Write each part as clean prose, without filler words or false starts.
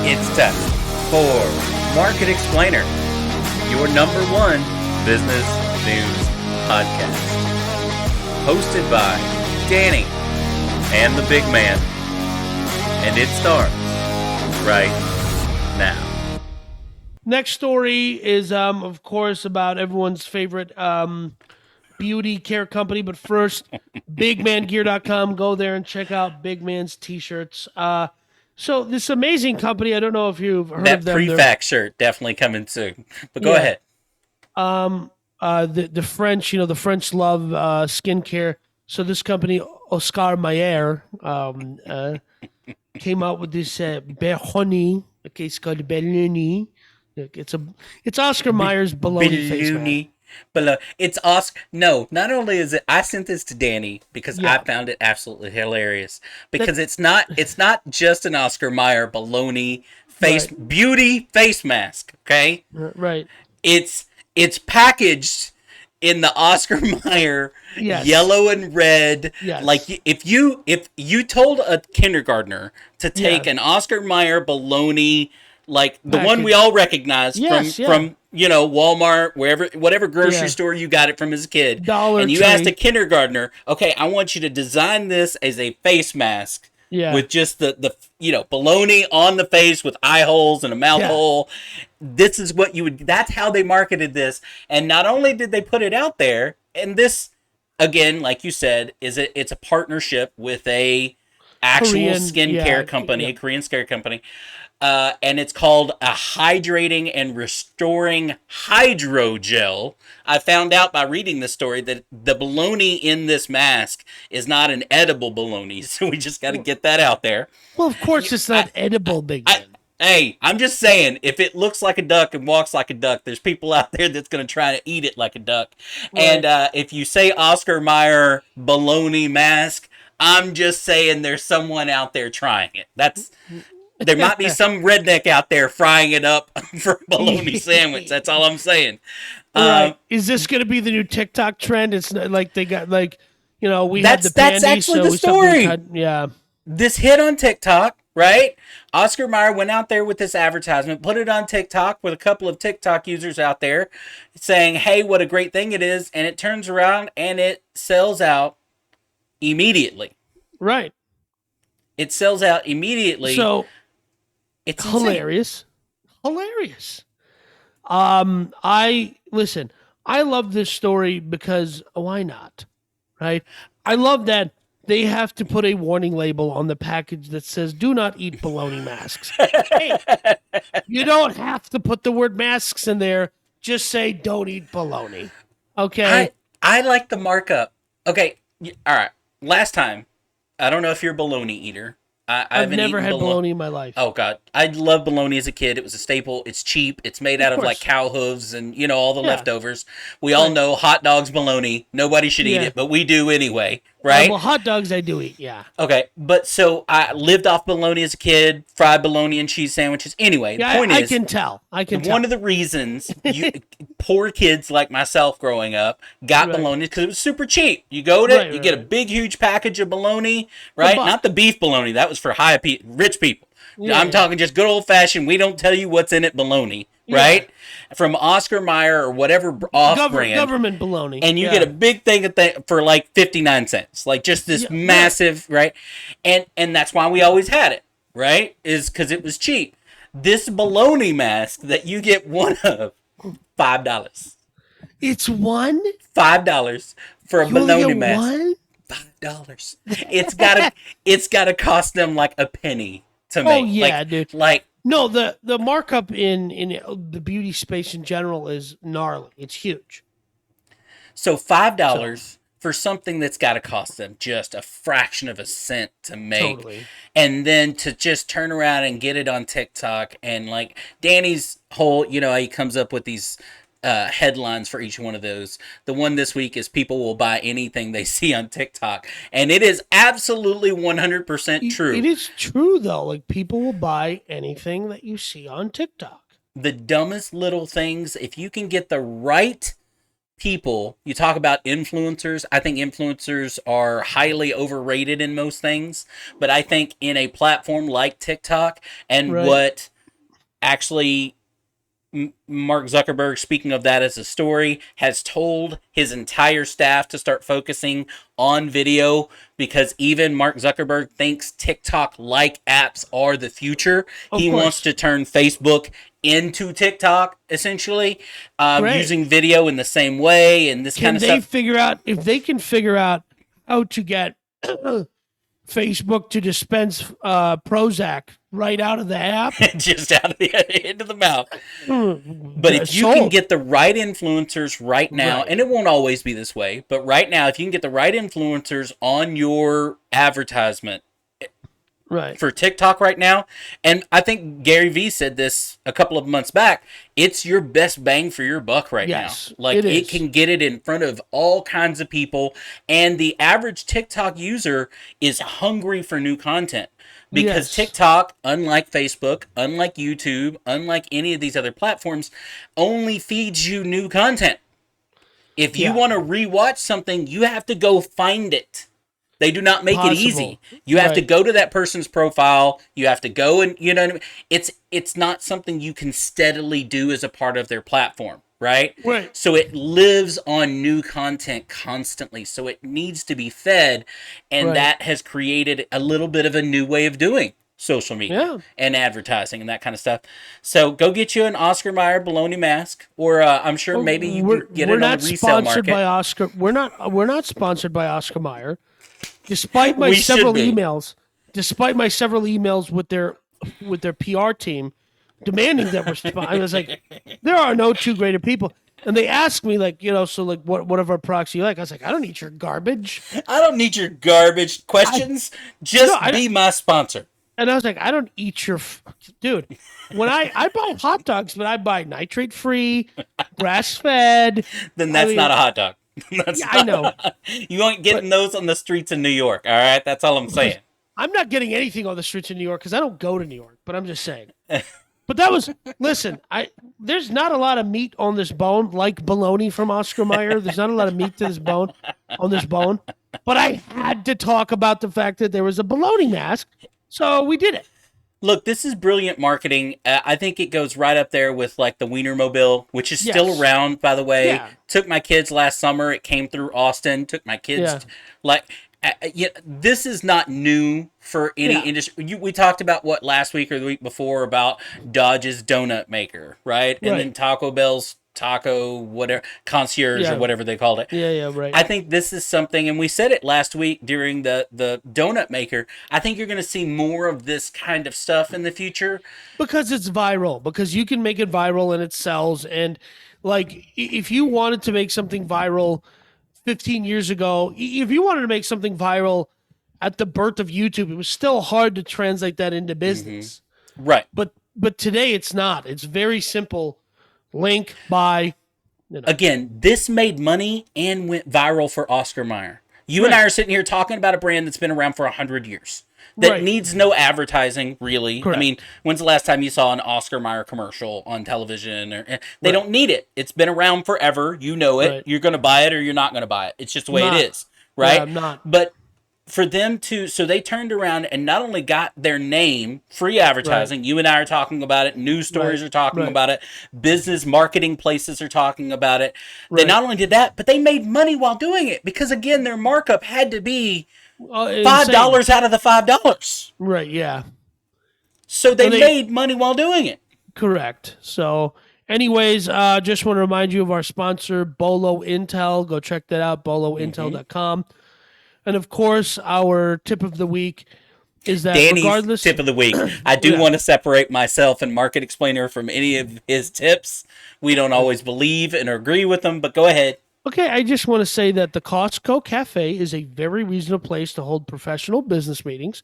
It's time for Market Explainer, your number one business news podcast. Hosted by Danny and the big man. And it starts right now. Next story is, of course, about everyone's favorite beauty care company. But first, bigmangear.com. Go there and check out Big Man's t-shirts. So this amazing company, I don't know if you've heard That of them. prefac shirt definitely coming soon. But go ahead. The French, the French love skincare. So this company, Oscar Mayer, came out with this Berhoney. Okay, it's called Belluni. It's Oscar Mayer's baloney face mask. It's Oscar. No, not only is it, I sent this to Danny because I found it absolutely hilarious. Because it's not just an Oscar Mayer baloney beauty face mask. Okay, right. It's packaged in the Oscar Mayer yellow and red. Yes. Like if you told a kindergartner to take an Oscar Mayer baloney, like the one we all recognize from Walmart, whatever grocery store you got it from as a kid, Dollar you Tree. asked a kindergartner, okay, I want you to design this as a face mask. Yeah. With just the baloney on the face with eye holes and a mouth hole. This is what that's how they marketed this. And not only did they put it out there, and this, again, like you said, it's a partnership with a actual skincare company, a Korean skincare company. And it's called a hydrating and restoring hydrogel. I found out by reading this story that the bologna in this mask is not an edible bologna, so we just got to get that out there. Well, of course it's not edible, Big Man. Hey, I'm just saying, if it looks like a duck and walks like a duck, there's people out there that's going to try to eat it like a duck. Right. And if you say Oscar Mayer bologna mask, I'm just saying there's someone out there trying it. There might be some redneck out there frying it up for a bologna sandwich. That's all I'm saying. Right. Is this going to be the new TikTok trend? It's not like they got we had the that's pandy, actually so the story. Yeah. This hit on TikTok, right? Oscar Mayer went out there with this advertisement, put it on TikTok with a couple of TikTok users out there saying, hey, what a great thing it is. And it turns around and it sells out immediately. Right. It sells out immediately. So it's hilarious. Hilarious. I love this story because why not? Right? I love that they have to put a warning label on the package that says do not eat bologna masks. Hey, you don't have to put the word masks in there. Just say don't eat bologna. Okay. I like the markup. Okay. All right. Last time, I don't know if you're a bologna eater. I've never had bologna in my life. Oh, God. I loved bologna as a kid. It was a staple. It's cheap. It's made out of like cow hooves and, all the leftovers. We all know hot dogs bologna. Nobody should eat it, but we do anyway, right? Well, hot dogs I do eat, yeah. Okay. But so I lived off bologna as a kid, fried bologna and cheese sandwiches. Anyway, the point is, I can tell. One of the reasons poor kids like myself growing up got bologna because it was super cheap. You go to, you get a big, huge package of bologna, right? Not the beef bologna. That was for rich people. Yeah, I'm talking just good old fashioned. We don't tell you what's in it bologna, right? From Oscar Mayer or whatever off-brand. Government bologna. And you get a big thing for like 59 cents. Like just this massive, right? And that's why we always had it, right? Is because it was cheap. This bologna mask that you get one of, $5. It's one? $5 for a bologna mask. One? $5. It's gotta cost them like a penny to make. Oh yeah, dude. Like no, the markup in the beauty space in general is gnarly. It's huge. So $5 for something that's got to cost them just a fraction of a cent to make, and then to just turn around and get it on TikTok and like Danny's whole, he comes up with these headlines for each one of those. The one this week is people will buy anything they see on TikTok. And it is absolutely 100% true. It is true, though. Like, people will buy anything that you see on TikTok. The dumbest little things, if you can get the right people, you talk about influencers. I think influencers are highly overrated in most things. But I think in a platform like TikTok and what actually, Mark Zuckerberg, speaking of that as a story, has told his entire staff to start focusing on video because even Mark Zuckerberg thinks TikTok-like apps are the future. Of He course. wants to turn Facebook into TikTok, essentially, Great. using video in the same way and this kind Can of they stuff. figure out if they can figure out how to get Facebook to dispense Prozac right out of the app? Just out of the into the mouth. But if you Sold. can get the right influencers right now, Right. and it won't always be this way, but right now, if you can get the right influencers on your advertisement Right. for TikTok right now, and I think Gary Vee said this a couple of months back, it's your best bang for your buck right Yes, now. Like it it is. can get it in front of all kinds of people, and the average TikTok user is hungry for new content. Because Yes. TikTok, unlike Facebook, unlike YouTube, unlike any of these other platforms, only feeds you new content. If you Yeah. want to rewatch something, you have to go find it. They do not make it easy. You have to Right. go to that person's profile. You have to go and you know what I mean? It's not something you can steadily do as a part of their platform, right? Right. So it lives on new content constantly. So it needs to be fed, and Right. that has created a little bit of a new way of doing social media Yeah. and advertising and that kind of stuff. So go get you an Oscar Mayer baloney mask, or I'm sure maybe you can get it on not the resale sponsored market. by Oscar. We're not sponsored by Oscar Mayer. Despite my We should several be. emails with their PR team demanding that we're I was like, there are no two greater people. And they asked me like, so like what of our products do you like? I was like, I don't eat your garbage. I don't need your garbage questions. Just No, I be my sponsor. And I was like, I don't eat your dude. When I buy hot dogs, but I buy nitrate free, grass fed. Then that's not a hot dog. That's Yeah, I know. You ain't getting those on the streets of New York. All right, that's all I'm saying. I'm not getting anything on the streets of New York because I don't go to New York, but I'm just saying. But that was listen, there's not a lot of meat on this bone, like bologna from Oscar Mayer. There's not a lot of meat to this bone on this bone. But I had to talk about the fact that there was a bologna mask. So we did it. Look, this is brilliant marketing. I think it goes right up there with like the Wienermobile, which is still Yes. around, by the way. Yeah. Took my kids last summer. It came through Austin. Took my kids. Yeah. Like, this is not new for any Yeah. industry. We talked about what last week or the week before about Dodge's donut maker, right? And Right. then Taco Bell's taco whatever concierge Yeah. or whatever they called it. Yeah, right. I think this is something, and we said it last week during the donut maker. I think you're going to see more of this kind of stuff in the future. Because it's viral, because you can make it viral and it sells. And like, if you wanted to make something viral 15 years ago, if you wanted to make something viral at the birth of YouTube, it was still hard to translate that into business. Right. But today it's not. It's very simple. Link, buy. Again, this made money and went viral for Oscar Mayer. You and I are sitting here talking about a brand that's been around for 100 years. That Right. needs no advertising, really. Correct. I mean, when's the last time you saw an Oscar Mayer commercial on television? They don't need it. It's been around forever. You know it. Right. You're going to buy it or you're not going to buy it. It's just the way Not. it is, right? Yeah, I'm not. But for them to, so they turned around and not only got their name, free advertising. You and I are talking about it. News stories Right. are talking Right. about it. Business marketing places are talking about it. They Right. not only did that, but they made money while doing it because again, their markup had to be Insane. $5 out of the $5. Right, yeah. So they Well, made money while doing it. Correct. So, anyways, just want to remind you of our sponsor, Bolo Intel. Go check that out, bolointel.com. And of course, our tip of the week is that Danny's regardless. tip of the week. I do Yeah. want to separate myself and Market Explainer from any of his tips. We don't always believe and agree with them, but go ahead. Okay, I just want to say that the Costco Cafe is a very reasonable place to hold professional business meetings.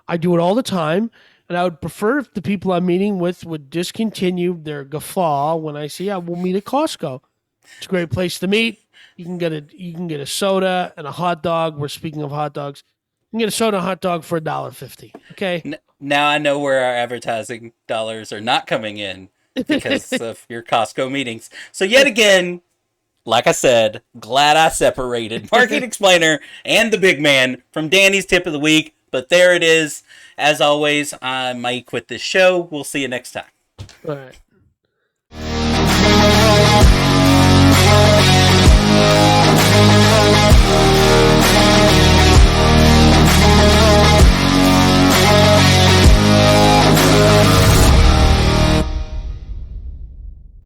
I do it all the time, and I would prefer if the people I'm meeting with would discontinue their guffaw when I say, "Yeah, we'll meet at Costco." It's a great place to meet. You can get a soda and a hot dog. We're speaking of hot dogs. You can get a soda and a hot dog for $1.50. Okay. Now I know where our advertising dollars are not coming in because of your Costco meetings. So yet again, like I said, glad I separated Market Explainer and the big man from Danny's tip of the week. But there it is. As always, I might quit this show. We'll see you next time. All right.